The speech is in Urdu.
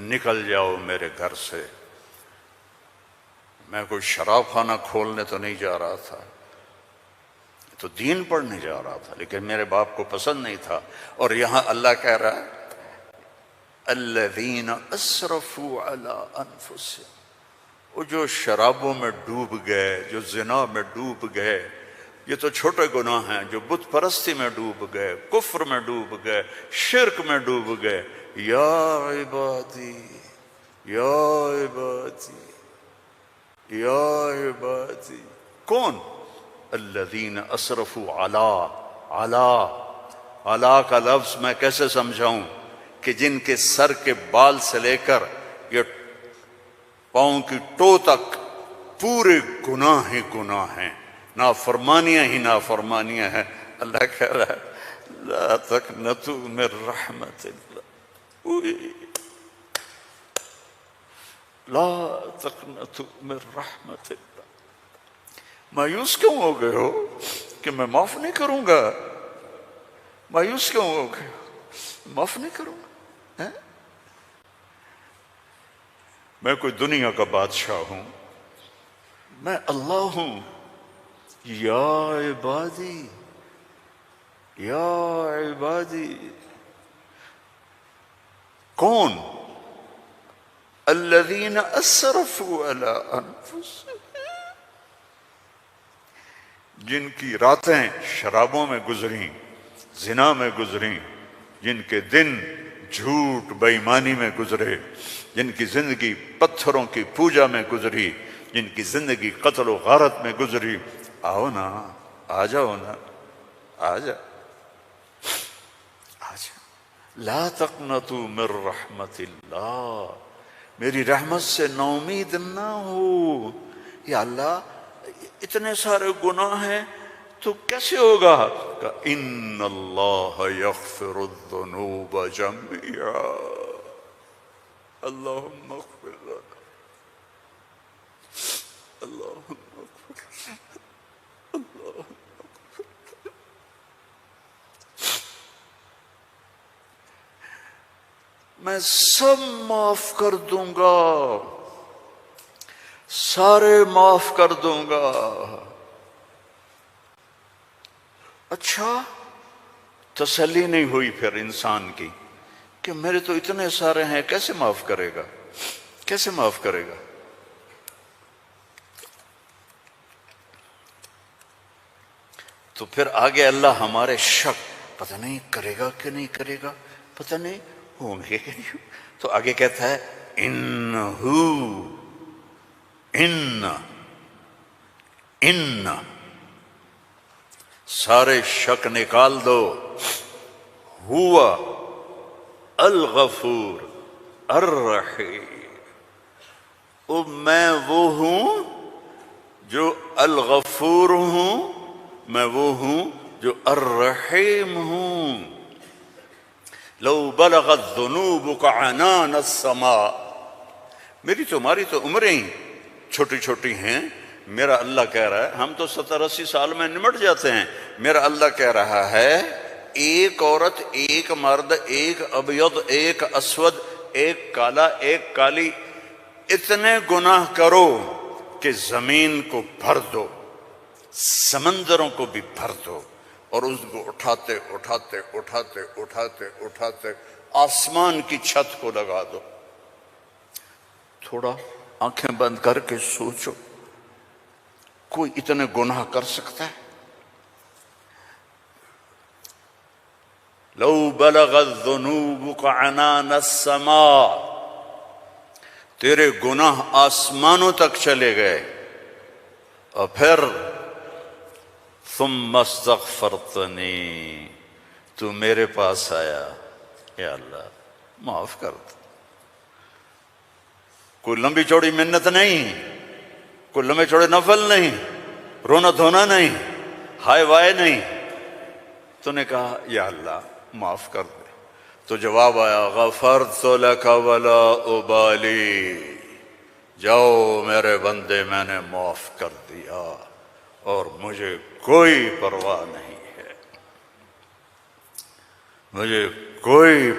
نکل جاؤ میرے گھر سے۔ میں کوئی شراب خانہ کھولنے تو نہیں جا رہا تھا، تو دین پڑھنے جا رہا تھا، لیکن میرے باپ کو پسند نہیں تھا۔ اور یہاں اللہ کہہ رہا ہے الذین اسرفوا علی انفسہم، وہ جو شرابوں میں ڈوب گئے، جو زنا میں ڈوب گئے، یہ تو چھوٹے گناہ ہیں، جو بت پرستی میں ڈوب گئے، کفر میں ڈوب گئے، شرک میں ڈوب گئے، یا عبادی یا عبادی یا عبادی، کون؟ الذین اسرفوا علی کا لفظ میں کیسے سمجھاؤں کہ جن کے سر کے بال سے لے کر یہ پاؤں کی ٹو تک پورے گناہ ہی گناہ ہیں، نافرمانیاں ہی نافرمانیاں ہیں۔ اللہ کہہ رہا ہے لا تقنطوا من رحمت اللہ، لا تقنطوا من رحمت اللہ۔ مایوس کیوں ہو گئے ہو کہ میں معاف نہیں کروں گا؟ مایوس کیوں ہو گئے ہو؟ معاف نہیں کروں گا؟ میں کوئی دنیا کا بادشاہ ہوں؟ میں اللہ ہوں۔ یا عبادی یا عبادی، کون؟ الذین اسرفوا علی انفسہم، جن کی راتیں شرابوں میں گزریں، زنا میں گزریں، جن کے دن جھوٹ بے ایمانی میں گزرے، جن کی زندگی پتھروں کی پوجا میں گزری، جن کی زندگی قتل و غارت میں گزری۔ آؤ نا، آ جاؤ نا، آ جا آ جا۔ لا تقنطوا من رحمت اللہ، میری رحمت سے ناامید نہ ہو۔ یا اللہ اتنے سارے گناہ ہیں تو کیسے ہوگا؟ کہ ان اللہ یغفر الذنوب جميعا، اللہم اغفر لنا، اللہم اغفر لنا، اللہم اغفر لنا۔ میں سب معاف کر دوں گا، سارے معاف کر دوں گا۔ اچھا، تسلی نہیں ہوئی پھر انسان کی کہ میرے تو اتنے سارے ہیں، کیسے معاف کرے گا؟ کیسے معاف کرے گا؟ تو پھر آگے اللہ ہمارے شک، پتہ نہیں کرے گا کہ نہیں کرے گا، پتہ نہیں ہوں گے کہ نہیں، تو آگے کہتا ہے ان سارے شک نکال دو، ہوا الغفور الرحیم، میں وہ ہوں جو الغفور ہوں، میں وہ ہوں جو الرحیم ہوں۔ لو بلغت ذنوبک عنان السماء، میری تمہاری تو عمریں ہی چھوٹی چھوٹی ہیں، میرا اللہ کہہ رہا ہے، ہم تو 70-80 سال میں نمٹ جاتے ہیں، میرا اللہ کہہ رہا ہے ایک عورت، ایک مرد، ایک ابیض، ایک اسود، ایک کالا، ایک کالی، اتنے گناہ کرو کہ زمین کو بھر دو، سمندروں کو بھی بھر دو، اور اس کو اٹھاتے اٹھاتے اٹھاتے اٹھاتے اٹھاتے آسمان کی چھت کو لگا دو۔ تھوڑا آنکھیں بند کر کے سوچو، کوئی اتنے گناہ کر سکتا ہے؟ لو بلغت ذنوبک عنان السماء، تیرے گناہ آسمانوں تک چلے گئے، اور پھر ثم استغفرتنی، تو میرے پاس آیا، یا اللہ معاف کر دو۔ کوئی لمبی چوڑی منت نہیں، کوئی لمبے چوڑے نفل نہیں، رونا دھونا نہیں، ہائے وائے نہیں، تو نے کہا یا اللہ معاف کر دے، تو جواب آیا غفرت لک ولا ابالی، جاؤ میرے بندے میں نے معاف کر دیا اور مجھے کوئی پرواہ نہیں ہے، مجھے کوئی